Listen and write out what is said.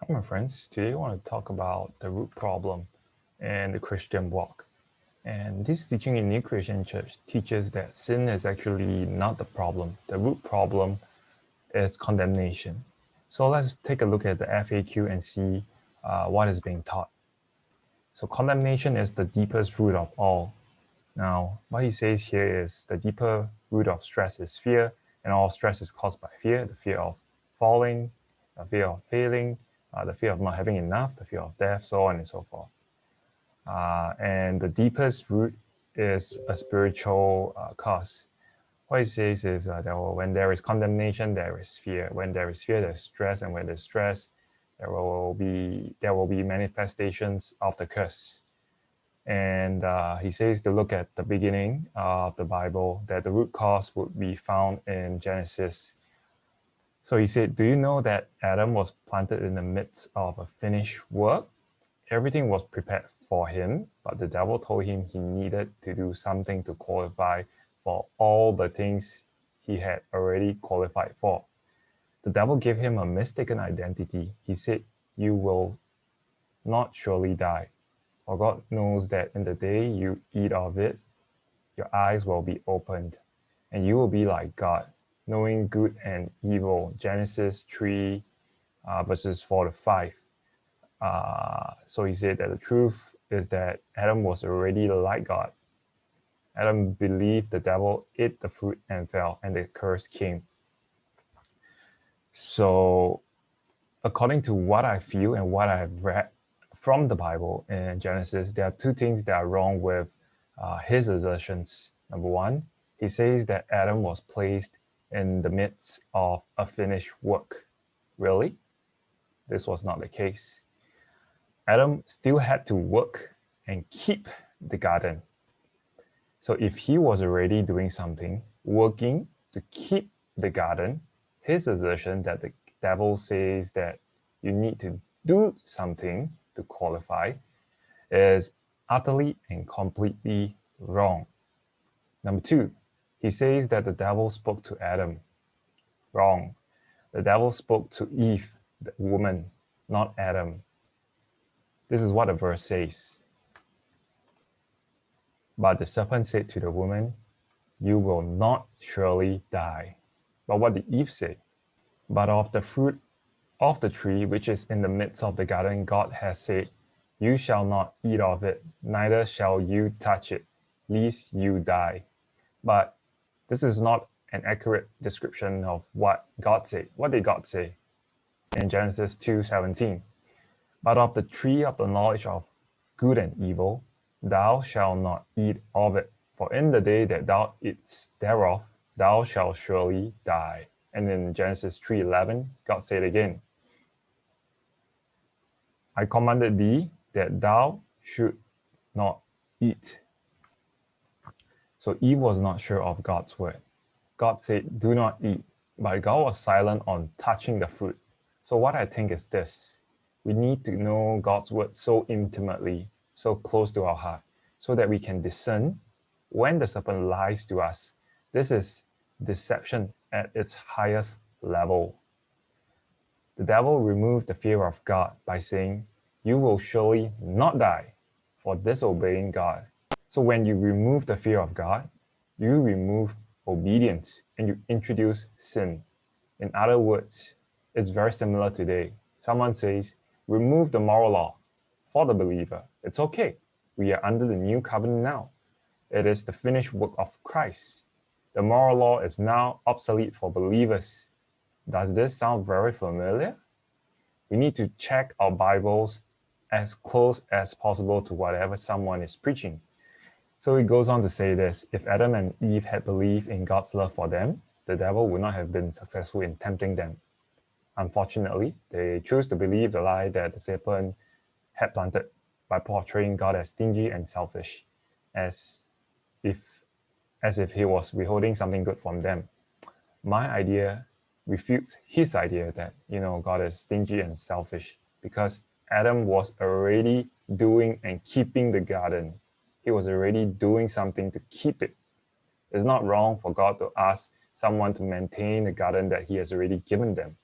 Welcome, my friends. Today I want to talk about the root problem and the Christian walk. And this teaching in New Creation Church teaches that sin is actually not the problem. The root problem is condemnation. So let's take a look at the FAQ and see what is being taught. So condemnation is the deepest root of all. Now, what he says here is the deeper root of stress is fear, and all stress is caused by fear, the fear of falling, the fear of failing, the fear of not having enough, the fear of death, so on and so forth. And the deepest root is a spiritual cause. What he says is that when there is condemnation, there is fear. When there is fear, there's stress, and when there's stress, there will be manifestations of the curse. And he says to look at the beginning of the Bible, that the root cause would be found in Genesis. So he said, do you know that Adam was planted in the midst of a finished work? Everything was prepared for him, but the devil told him he needed to do something to qualify for all the things he had already qualified for. The devil gave him a mistaken identity. He said, you will not surely die. For God knows that in the day you eat of it, your eyes will be opened, and you will be like God, knowing good and evil. Genesis 3, verses 4 to 5. So he said that the truth is that Adam was already like God. Adam believed the devil, ate the fruit and fell, and the curse came. So according to what I feel and what I've read from the Bible in Genesis, there are two things that are wrong with his assertions. Number one, he says that Adam was placed in the midst of a finished work. Really? This was not the case. Adam still had to work and keep the garden. So if he was already doing something, working to keep the garden, his assertion that the devil says that you need to do something to qualify is utterly and completely wrong. Number two, he says that the devil spoke to Adam. Wrong. The devil spoke to Eve, the woman, not Adam. This is what the verse says. But the serpent said to the woman, you will not surely die. But what did Eve say? But of the fruit of the tree which is in the midst of the garden, God has said, you shall not eat of it, neither shall you touch it, lest you die. But this is not an accurate description of what God said. What did God say? In Genesis 2:17, but of the tree of the knowledge of good and evil, thou shalt not eat of it, for in the day that thou eatest thereof, thou shalt surely die. And in Genesis 3:11, God said again, I commanded thee that thou should not eat. So Eve was not sure of God's word. God said, do not eat, but God was silent on touching the fruit. So what I think is this: we need to know God's word so intimately, so close to our heart, so that we can discern when the serpent lies to us. This is deception at its highest level. The devil removed the fear of God by saying, you will surely not die for disobeying God. So when you remove the fear of God, you remove obedience and you introduce sin. In other words, it's very similar today. Someone says, remove the moral law. For the believer, it's okay. We are under the new covenant now. It is the finished work of Christ. The moral law is now obsolete for believers. Does this sound very familiar? We need to check our Bibles as close as possible to whatever someone is preaching. So it goes on to say this: if Adam and Eve had believed in God's love for them, the devil would not have been successful in tempting them. Unfortunately, they chose to believe the lie that the serpent had planted by portraying God as stingy and selfish, as if he was withholding something good from them. My idea refutes his idea that, God is stingy and selfish, because Adam was already doing and keeping the garden. He was already doing something to keep it. It's not wrong for God to ask someone to maintain the garden that he has already given them.